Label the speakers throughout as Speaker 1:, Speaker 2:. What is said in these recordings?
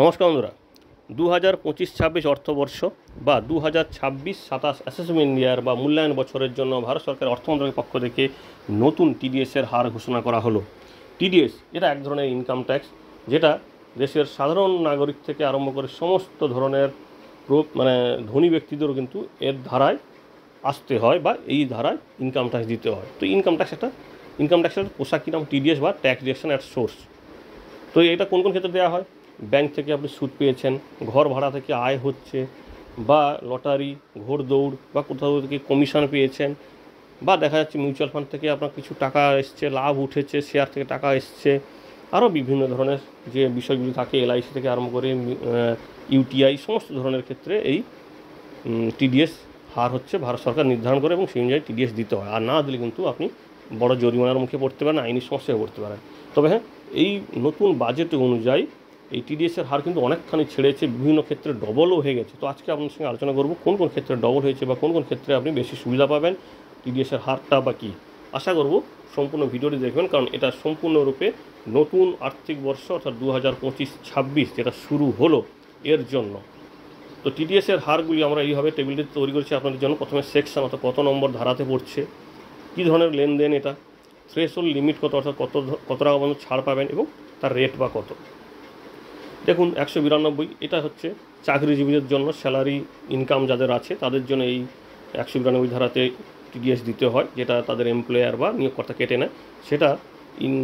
Speaker 1: নমস্কার বন্ধুরা। 2025-26 অর্থবর্ষ বা 2026-27 অ্যাসেসমেন্ট ইয়ার বা মূল্যায়ন বছরের জন্য ভারত সরকারের অর্থ মন্ত্রকের পক্ষ থেকে নতুন টিডিএসের হার ঘোষণা করা হলো। টিডিএস এটা এক ধরনের ইনকাম ট্যাক্স, যেটা দেশের সাধারণ নাগরিক থেকে আরম্ভ করে সমস্ত ধরনের ধনী ব্যক্তিদেরও কিন্তু এর ধারায় আসতে হয় বা এই ধারায় ইনকাম ট্যাক্স দিতে হয়। তো ইনকাম ট্যাক্সের পোশাকি নাম টিডিএস বা ট্যাক্স ডিডাকশন অ্যাট সোর্স। তো এটা কোন কোন ক্ষেত্রে দেওয়া হয়? ব্যাংক থেকে আপনি সুদ পেয়েছেন, ঘর ভাড়া থেকে আয় হচ্ছে, বা লটারি, ঘোড়দৌড় বা কোথাও থেকে কমিশন পেয়েছেন, বা দেখা যাচ্ছে মিউচুয়াল ফান্ড থেকে আপনার কিছু টাকা এসছে, লাভ উঠেছে, শেয়ার থেকে টাকা এসছে, আরও বিভিন্ন ধরনের যে বিষয়গুলি থাকে, এলআইসি থেকে আরম্ভ করে ইউটিআই, সমস্ত ধরনের ক্ষেত্রে এই টিডিএস হার হচ্ছে ভারত সরকার নির্ধারণ করে এবং সেই অনুযায়ী টিডিএস দিতে হয়। আর না দিলে কিন্তু আপনি বড় জরিমানার মুখে পড়তে পারেন, আইনি সমস্যায় পড়তে পারেন। তবে হ্যাঁ, এই নতুন বাজেট অনুযায়ী এই টিডিএসের হার কিন্তু অনেকখানি ছেড়েছে, বিভিন্ন ক্ষেত্রে ডবলও হয়ে গেছে। তো আজকে আপনার সঙ্গে আলোচনা করব কোন কোন ক্ষেত্রে ডবল হয়েছে বা কোন কোন ক্ষেত্রে আপনি বেশি সুবিধা পাবেন, টিডিএসের হারটা বা কী। আশা করব সম্পূর্ণ ভিডিওটি দেখবেন, কারণ এটা সম্পূর্ণরূপে নতুন আর্থিক বর্ষ অর্থাৎ 2025-26 যেটা শুরু হলো এর জন্য। তো টিডিএসের হারগুলি আমরা এইভাবে টেবিলটি তৈরি করেছি আপনাদের জন্য। প্রথমে সেকশন অর্থাৎ কত নম্বর ধারাতে পড়ছে, কী ধরনের লেনদেন এটা, থ্রেশহোল্ড লিমিট কত অর্থাৎ কত টাকা পর্যন্ত ছাড় পাবেন এবং তার রেট বা কত। দেখুন 192 এটা হচ্ছে চাকরিজীবীদের জন্য, স্যালারি ইনকাম যাদের আছে তাদের জন্য এই 192 ধারাতে টিডিএস দিতে হয়, যেটা তাদের এমপ্লয়ার বা নিয়োগকর্তা কেটে নেয়। সেটা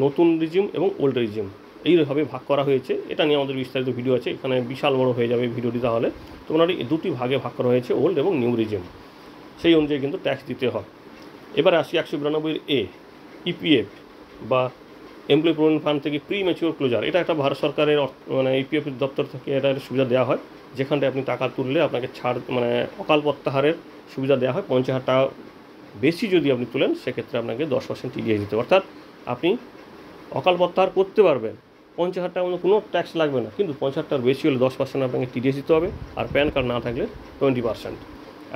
Speaker 1: নতুন রিজিম এবং ওল্ড রিজিম এইভাবে ভাগ করা হয়েছে। এটা নিয়ে আমাদের বিস্তারিত ভিডিও আছে, এখানে বিশাল বড় হয়ে যাবে ভিডিওটি। তাহলে তোমরা দুটি ভাগে ভাগ করা হয়েছে, ওল্ড এবং নিউ রিজিম, সেই অনুযায়ী কিন্তু ট্যাক্স দিতে হয়। এবারে আসি 192 এ ইপিএফ বা এমপ্লয়ি প্রভিডেন্ট ফান্ড থেকে প্রি ম্যাচিওর ক্লোজার। এটা একটা ভারত সরকারের ইপিএফ দপ্তর থেকে এটা সুবিধা দেওয়া হয়, যেখানটায় আপনি টাকা তুললে আপনাকে ছাড় অকাল প্রত্যাহারের সুবিধা দেওয়া হয়। 50,000 টাকা বেশি যদি আপনি তুলেন সেক্ষেত্রে আপনাকে 10% টিডিএস দিতে, অর্থাৎ আপনি অকাল প্রত্যাহার করতে পারবেন, 50,000 টাকার মধ্যে কোনো ট্যাক্স লাগবে না, কিন্তু 50,000 টাকার বেশি হলে 10% আপনাকে টিডিএস দিতে হবে, আর প্যান কার্ড না থাকলে 20%।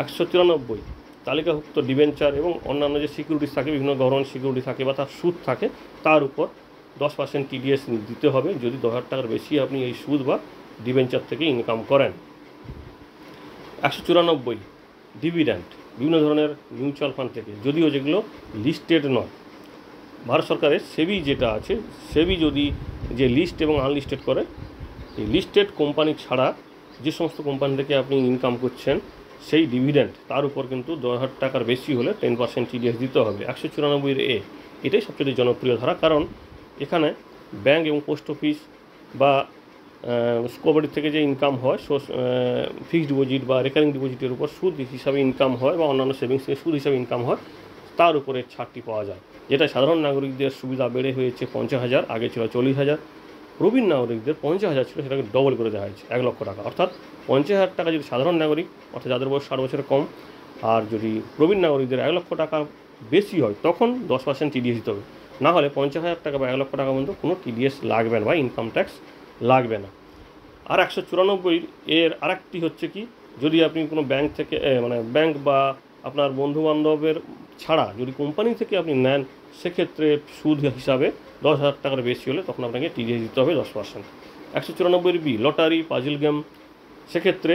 Speaker 1: 193 তালিকাভুক্ত ডিবেঞ্চার এবং অন্যান্য যে সিকিউরিটিস থাকে, বিভিন্ন গভর্নমেন্ট সিকিউরিটি থাকে বা তার সুদ থাকে, তার উপর 10% টিডিএস দিতে হবে যদি 10,000 টাকার বেশি আপনি এই সুদ বা ডিবেঞ্চার থেকে ইনকাম করেন। 194 ডিভিডেন্ড, বিভিন্ন ধরনের মিউচুয়াল ফান্ড থেকে, যদিও যেগুলো লিস্টেড নয়। ভারত সরকারের সেবি যেটা আছে, সেবি যদি যে লিস্ট এবং আনলিস্টেড করে, এই লিস্টেড কোম্পানি ছাড়া যে সমস্ত কোম্পানি থেকে আপনি ইনকাম করছেন সেই ডিভিডেন্ড, তার উপর কিন্তু 10,000 টাকার বেশি হলে 10% টিডিএস দিতে হবে। 194 এ এটাই সবচেয়ে জনপ্রিয় ধারা, কারণ এখানে ব্যাংক এবং পোস্ট অফিস বা কোঅপারেটিভ থেকে যে ইনকাম হয়, ফিক্সড ডিপোজিট বা রেকারিং ডিপোজিটের উপর সুদ হিসাবে ইনকাম হয় বা অন্যান্য সেভিংস থেকে সুদ হিসাবে ইনকাম হয়, তার উপরে ছাড়টি পাওয়া যায়। যেটা সাধারণ নাগরিকদের সুবিধা বেড়ে হয়েছে 50,000, আগে ছিল 40,000। প্রবীণ নাগরিকদের 50,000 ছিল, সেটাকে ডবল করে দেওয়া হয়েছে 1 লক্ষ টাকা। অর্থাৎ 50,000 টাকা যদি সাধারণ নাগরিক অর্থাৎ যাদের বয়স 60 বছরের কম, আর যদি প্রবীণ নাগরিকদের 1 লক্ষ টাকা বেশি হয়, তখন 10% টিডিএস দিতে হবে। না হলে 50,000 টাকা বা 1 লক্ষ টাকা পর্যন্ত কোনো টিডিএস লাগবে না বা ইনকাম ট্যাক্স লাগবে না। আর 194 এর আরেকটি হচ্ছে কি, যদি আপনি কোনো ব্যাংক থেকে ব্যাংক বা আপনার বন্ধুবান্ধবের ছাড়া যদি কোম্পানি থেকে আপনি নেন, সেক্ষেত্রে সুদ হিসাবে 10,000 টাকার বেশি হলে তখন আপনাকে টিডিএস দিতে হবে 10%। 194 বি লটারি, পাজল গেম, সেক্ষেত্রে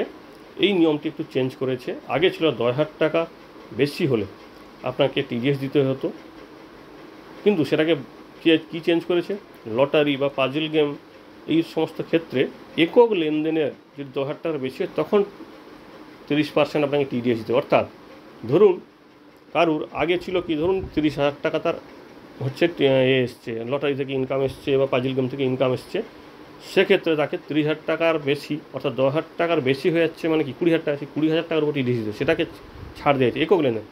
Speaker 1: এই নিয়মটি একটু চেঞ্জ করেছে। আগে ছিল 10,000 টাকা বেশি হলে আপনাকে টিডিএস দিতে হতো, কিন্তু সেটাকে কী চেঞ্জ করেছে, লটারি বা পাজল গেম এই সমস্ত ক্ষেত্রে একক লেনদেনের যদি 10,000 টাকার বেশি হয়, তখন 30% আপনাকে টিডিএস দিতে। অর্থাৎ ধরুন কারুর আগে ছিল কি, ধরুন 30,000 টাকা তার হচ্ছে এসছে, লটারি থেকে ইনকাম এসছে বা পাজল গেম থেকে ইনকাম এসছে, সেক্ষেত্রে তাকে 30,000 টাকার বেশি অর্থাৎ 10,000 টাকার বেশি হয়ে যাচ্ছে, মানে কি 20,000 টাকা, 20,000 টাকার উপর টিডিএস দিতে, সেটাকে ছাড় দিয়েছে একক লেনদেন।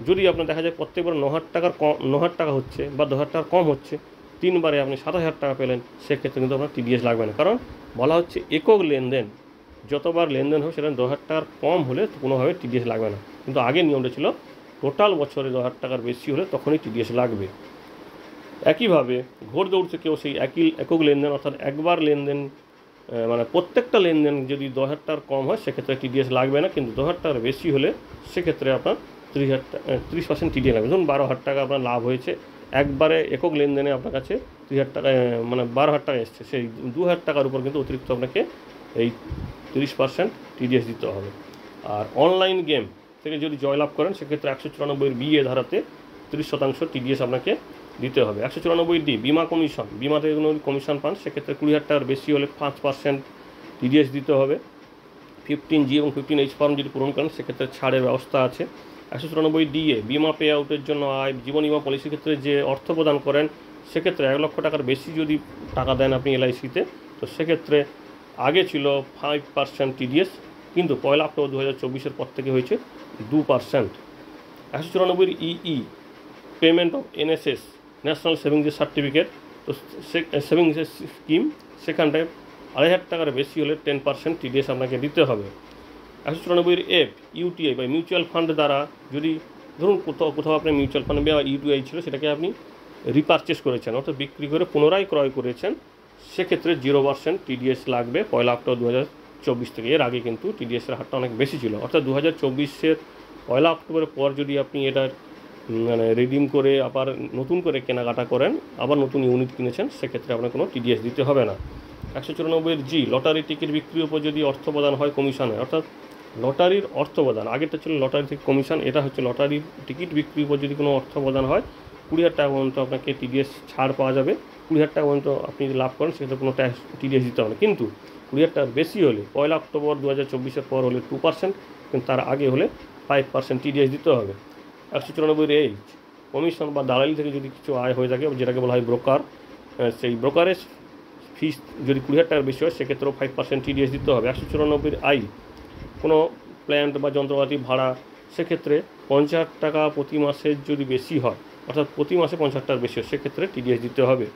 Speaker 1: যদি আপনার দেখা যায় প্রত্যেকবার 9,000 টাকা হচ্ছে বা 10,000 টাকা কম হচ্ছে, 3বারে আপনি 7,000 টাকা পেলেন, সেক্ষেত্রে কিন্তু আপনার টিডিএস লাগবে না, কারণ বলা হচ্ছে একক লেনদেন, যতবার লেনদেন হবে সেটা 10,000 টাকার কম হলে কোনোভাবে টিডিএস লাগবে না। কিন্তু আগের নিয়মটা ছিল টোটাল বছরে 10,000 টাকার বেশি হলে তখনই টিডিএস লাগবে। একইভাবে ঘোড়দৌড় থেকেও সেই একক লেনদেন অর্থাৎ একবার লেনদেন, প্রত্যেকটা লেনদেন যদি 10,000 টাকার কম হয় সেক্ষেত্রে টিডিএস লাগবে না, কিন্তু 10,000 টাকার বেশি হলে সেক্ষেত্রে আপনার 30% টিডিএস লাগবে। ধরুন 12,000 টাকা আপনার লাভ হয়েছে, একবারে একক লেনদেনে আপনার কাছে 30,000 টাকা মানে 12,000 টাকা এসছে, সেই 2,000 টাকার উপর কিন্তু অতিরিক্ত আপনাকে এই 30% টিডিএস দিতে হবে। আর অনলাইন গেম থেকে যদি জয়লাভ করেন সেক্ষেত্রে 194 বিএ ধারাতে 30% টিডিএস আপনাকে দিতে হবে। 194 ডি বিমা কমিশন, বিমা থেকে কোনো কমিশন পান সেক্ষেত্রে 20,000 টাকার বেশি হলে 5% টিডিএস দিতে হবে। 15G এবং 15H ফর্ম যদি পূরণ করেন সেক্ষেত্রে ছাড়ের ব্যবস্থা আছে। 194 ডিএ বিমা পে আউটের জন্য জীবন বিমা পলিসির ক্ষেত্রে যে অর্থ প্রদান করেন সেক্ষেত্রে 1 লক্ষ টাকার বেশি যদি টাকা দেন আপনি এলআইসিতে, তো সেক্ষেত্রে আগে ছিল 5% টিডিএস, কিন্তু 1 অক্টোবর 2024 পর থেকে হয়েছে 2%। 194 EE payment of NSS national savings certificate, তো সেভিংস স্কিম, সেখানটায় 2,500 টাকার বেশি হলে 10% টিডিএস আপনাকে দিতে হবে। 194 এফ ইউটিআই বা মিউচুয়াল ফান্ড দ্বারা যদি ধরুন কোথাও আপনি মিউচুয়াল ফান্ড বা ইউটিআই ছিল সেটাকে আপনি রিপারচেস করেছেন অর্থাৎ বিক্রি করে পুনরায় ক্রয় করেছেন, সেক্ষেত্রে 0% টিডিএস লাগবে 1 অক্টোবর 2024 থেকে। এর আগে কিন্তু টিডিএসের হারটা অনেক বেশি ছিল, অর্থাৎ 2024-এর 1 অক্টোবরের পর যদি আপনি এটার মানে রিডিম করে আবার নতুন করে কেনাকাটা করেন, আবার নতুন ইউনিট কিনেছেন, সেক্ষেত্রে আপনার কোনো টিডিএস দিতে হবে না। 194 জি লটারি টিকিট বিক্রির উপর যদি অর্থ প্রদান হয় কমিশনে, অর্থাৎ লটারির অর্থ প্রদান, আগেরটা ছিল লটারি থেকে কমিশন, এটা হচ্ছে লটারির টিকিট বিক্রির উপর যদি কোনো অর্থ প্রদান হয় 20,000 টাকা পর্যন্ত আপনাকে টিডিএস ছাড় পাওয়া যাবে। 20,000 টাকা পর্যন্ত আপনি যদি লাভ করেন সেক্ষেত্রে কোনো ট্যাক্স টিডিএস দিতে হবে না, কিন্তু 20,000 টাকার বেশি হলে 1 অক্টোবর 2024-এর পর হলে 2%, কিন্তু তার আগে হলে 5% টিডিএস দিতে হবে। 194 এইচ কমিশন বা দালালি থেকে যদি কিছু আয় হয়ে থাকে যেটাকে বলা হয় ব্রোকার, সেই ব্রোকারেজ ফিস যদি 20,000 টাকার বেশি হয় সেক্ষেত্রেও 5% টিডিএস দিতে হবে। 194 আই কোনো প্ল্যান্ট বা যন্ত্রপাতি ভাড়া, সেক্ষেত্রে 50,000 টাকা প্রতি মাসের যদি বেশি হয়, অর্থাৎ প্রতি মাসে 50,000 টাকার বেশি হয়, সেক্ষেত্রে টিডিএস দিতে হবে।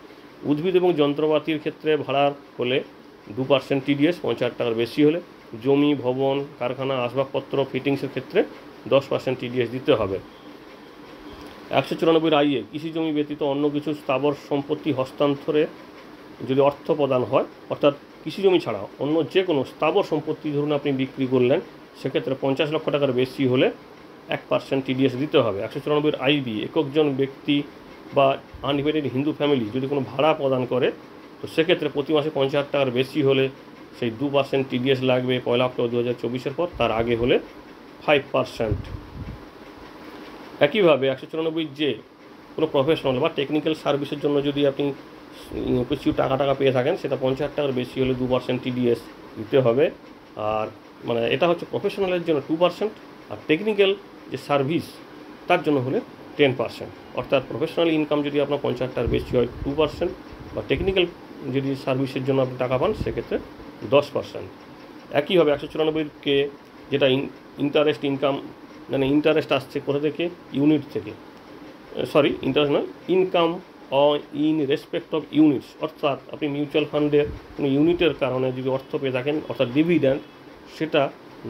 Speaker 1: উদ্ভিদ এবং যন্ত্রপাতির ক্ষেত্রে ভাড়ার হলে 2% টিডিএস 50,000 টাকার বেশি হলে। জমি, ভবন, কারখানা, আসবাবপত্র, ফিটিংসের ক্ষেত্রে 10% টিডিএস দিতে হবে। 194 আইএ কৃষি জমি ব্যতীত অন্য কিছু স্থাবর সম্পত্তি হস্তান্তরে যদি অর্থ প্রদান হয়, অর্থাৎ কৃষি জমি ছাড়াও অন্য যে কোনো স্থাবর সম্পত্তি ধরুন আপনি বিক্রি করলেন, সেক্ষেত্রে 50 লক্ষ টাকার বেশি হলে 1% টিডিএস দিতে হবে। 194 আইবি এককজন ব্যক্তি বা আনডিভাইডেড হিন্দু ফ্যামিলি যদি কোনো ভাড়া প্রদান করে, তো সেক্ষেত্রে প্রতি মাসে 50,000 টাকার বেশি হলে সেই 2% টিডিএস লাগবে 1 অক্টোবর 2024-এর পর, তার আগে হলে 5%। একইভাবে 194 যে কোনো প্রফেশনাল বা টেকনিক্যাল সার্ভিসের জন্য যদি আপনি কিছু টাকা পেয়ে থাকেন, সেটা 50,000 টাকার বেশি হলে 2% টিডিএস দিতে হবে। আর মানে এটা হচ্ছে প্রফেশনালের জন্য 2%, আর টেকনিক্যাল যে সার্ভিস তার জন্য হলে 10%, অর্থাৎ প্রফেশনাল ইনকাম যদি আপনার 50,000 টাকার বেশি হয় 2%, বা টেকনিক্যাল যদি সার্ভিসের জন্য আপনি টাকা পান সেক্ষেত্রে 10%। একইভাবে 194 যেটা ইন্টারেস্ট ইনকাম, মানে ইন্টারেস্ট আসছে কোথা থেকে, ইউনিট থেকে, সরি ইন্টারেস্ট নয়, income in respect of units, অর্থাৎ আপনি মিউচুয়াল ফান্ডের কোনো ইউনিটের কারণে যদি অর্থ পেয়ে থাকেন, অর্থাৎ ডিভিডেন্ড, সেটা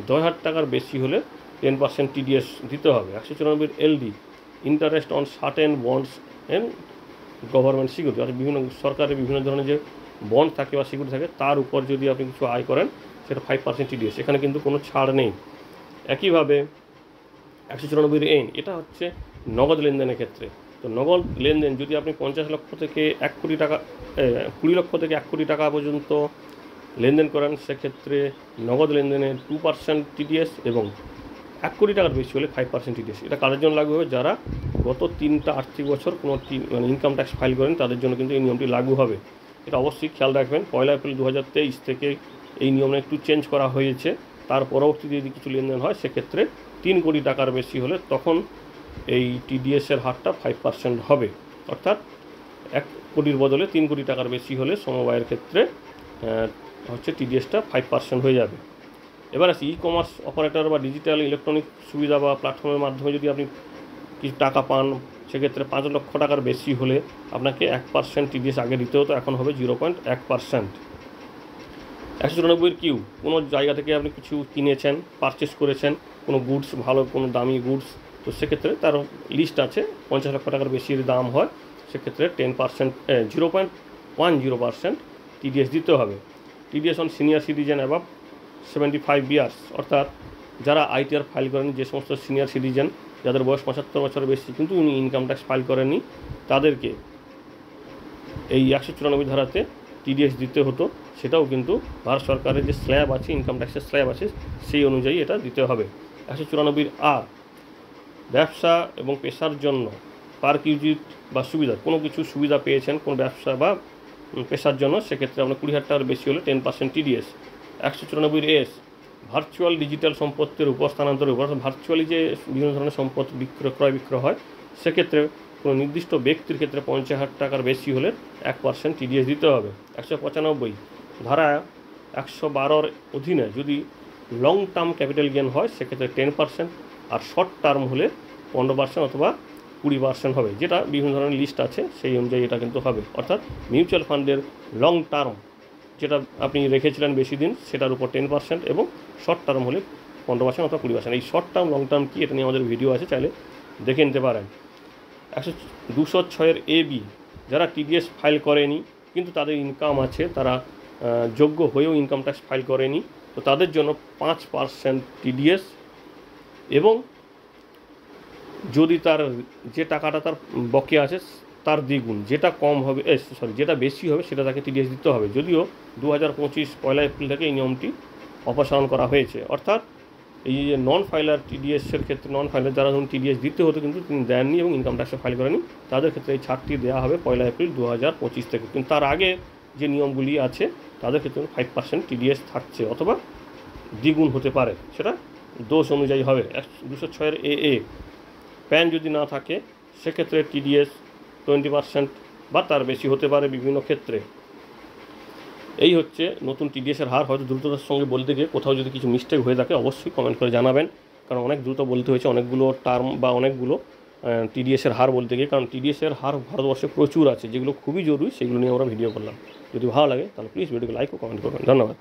Speaker 1: 10,000 টাকার বেশি হলে 10% টিডিএস দিতে হবে। 194 LD interest on certain bonds and government security, অর্থাৎ বিভিন্ন সরকারের বিভিন্ন ধরনের যে বন্ড থাকে বা সিকিউরিটি থাকে তার উপর যদি আপনি কিছু আয় করেন সেটা 5% টিডিএস, এখানে কিন্তু কোনো ছাড় নেই। একইভাবে 194 এন, এটা হচ্ছে নগদ লেনদেনের ক্ষেত্রে। তো নগদ লেনদেন যদি আপনি 50 লক্ষ থেকে 1 কোটি টাকা 20 লক্ষ থেকে 1 কোটি টাকা পর্যন্ত লেনদেন করেন, সেক্ষেত্রে নগদ লেনদেনের 2% টিডিএস, এবং 1 কোটি টাকার বেশি হলে 5% টিডিএস। এটা কাদের জন্য লাগু হবে, যারা গত 3টা আর্থিক বছর কোনো মানে ইনকাম ট্যাক্স ফাইল করেন তাদের জন্য কিন্তু এই নিয়মটি লাগু হবে। এটা অবশ্যই খেয়াল রাখবেন। 1 এপ্রিল 2023 থেকে এই নিয়মটা একটু চেঞ্জ করা হয়েছে। তার পরবর্তীতে যদি কিছু লেনদেন হয় সেক্ষেত্রে 3 কোটি টাকার বেশি হলে তখন এই টিডিএসের হারটা 5% হবে, অর্থাৎ 1 কোটির বদলে 3 কোটি টাকার বেশি হলে সমবায়ের ক্ষেত্রে হচ্ছে টিডিএসটা 5% হয়ে যাবে। এবার আসি ই কমার্স অপারেটর বা ডিজিটাল ইলেকট্রনিক সুবিধা বা প্ল্যাটফর্মের মাধ্যমে যদি আপনি কিছু টাকা পান, সেক্ষেত্রে 5 লক্ষ টাকার বেশি হলে আপনাকে 1% টিডিএস আগে দিতে হতো, এখন হবে 0.1%। 194 কিউ কোনো জায়গা থেকে আপনি কিছু কিনেছেন, পারচেস করেছেন কোনো গুডস, ভালো কোনো দামি গুডস, তো সেক্ষেত্রে তার লিস্ট আছে, 50 লক্ষ টাকার বেশি দাম হয় সেক্ষেত্রে 0.10% টিডিএস দিতে হবে। TDS on senior citizen above 75 years, অর্থাৎ যারা আইটিআর ফাইল করেন, যে সমস্ত সিনিয়র সিটিজেন যাদের বয়স 75 বছরের বেশি কিন্তু উনি ইনকাম ট্যাক্স ফাইল করেননি, তাদেরকে এই 194 ধারাতে টিডিএস দিতে হতো, সেটাও কিন্তু ভারত সরকারের যে স্ল্যাব আছে, ইনকাম ট্যাক্সের স্ল্যাব আছে, সেই অনুযায়ী এটা দিতে হবে। 194 ব্যবসা এবং পেশার জন্য পার কিউজিট বা সুবিধা, কোনো কিছু সুবিধা পেয়েছেন কোনো ব্যবসা বা পেশার জন্য, সেক্ষেত্রে আপনার 20,000 টাকার বেশি হলে 10% টিডিএস। 194 ভার্চুয়াল ডিজিটাল সম্পত্তির উপর স্থানান্তরের উপর, ভার্চুয়ালি যে বিভিন্ন ধরনের সম্পদ ক্রয় বিক্রয় হয়, সেক্ষেত্রে কোনো নির্দিষ্ট ব্যক্তির ক্ষেত্রে 50,000 টাকার বেশি হলে 1% টিডিএস দিতে হবে। 195 ধারা 112 অধীনে যদি লং টার্ম ক্যাপিটাল গেন হয়, সেক্ষেত্রে 10%, আর শর্ট টার্ম হলে 15% অথবা 20% হবে, যেটা বিভিন্ন ধরনের লিস্ট আছে সেই অনুযায়ী এটা কিন্তু হবে। অর্থাৎ মিউচুয়াল ফান্ডের লং টার্ম যেটা আপনি রেখেছিলেন বেশি দিন, সেটার উপর 10%, এবং শর্ট টার্ম হলে 15% অথবা 20%। এই শর্ট টার্ম লং টার্ম কি, এটা নিয়ে আমাদের ভিডিও আছে, চাইলে দেখে নিতে পারেন। 206 AB যারা টিডিএস ফাইল করেনি কিন্তু তাদের ইনকাম আছে, তারা যোগ্য হয়েও ইনকাম ট্যাক্স ফাইল করেনি, তো তাদের জন্য 5% টিডিএস, এবং যদি তার যে টাকাটা তার বকেয়া আছে তার দ্বিগুণ, যেটা কম হবে যেটা বেশি হবে সেটা তাকে টিডিএস দিতে হবে। যদিও 2025 পয়লা এপ্রিল থেকে এই নিয়মটি অপসারণ করা হয়েছে। অর্থাৎ এই যে নন ফাইলার টিডিএসের ক্ষেত্রে, নন ফাইলার যারা ধরুন টিডিএস দিতে হতো কিন্তু তিনি দেননি এবং ইনকাম ট্যাক্সে ফাইল করেনি, তাদের ক্ষেত্রে এই ছাড়টি দেওয়া হবে পয়লা এপ্রিল 2025 থেকে। কিন্তু তার আগে যে নিয়মগুলি আছে তাদের ক্ষেত্রে 5% টিডিএস থাকছে, অথবা দ্বিগুণ হতে পারে, সেটা দোষ অনুযায়ী হবে। 206 AA প্যান যদি না থাকে, সেক্ষেত্রে টিডিএস 20% বা তার বেশি হতে পারে বিভিন্ন ক্ষেত্রে। এই হচ্ছে নতুন টিডিএসের হার। হয়তো দ্রুততার সঙ্গে বলতে গিয়ে কোথাও যদি কিছু মিস্টেক হয়ে থাকে অবশ্যই কমেন্ট করে জানাবেন, কারণ অনেক দ্রুত বলতে হয়েছে অনেকগুলো টার্ম বা অনেকগুলো টিডিএসের হার বলতে গিয়ে, কারণ টিডিএসের হার ভারতবর্ষে প্রচুর আছে, যেগুলো খুবই জরুরি সেগুলো নিয়ে আমরা ভিডিও করলাম। যদি ভালো লাগে তাহলে প্লিজ ভিডিওকে লাইক ও কমেন্ট করবেন। ধন্যবাদ।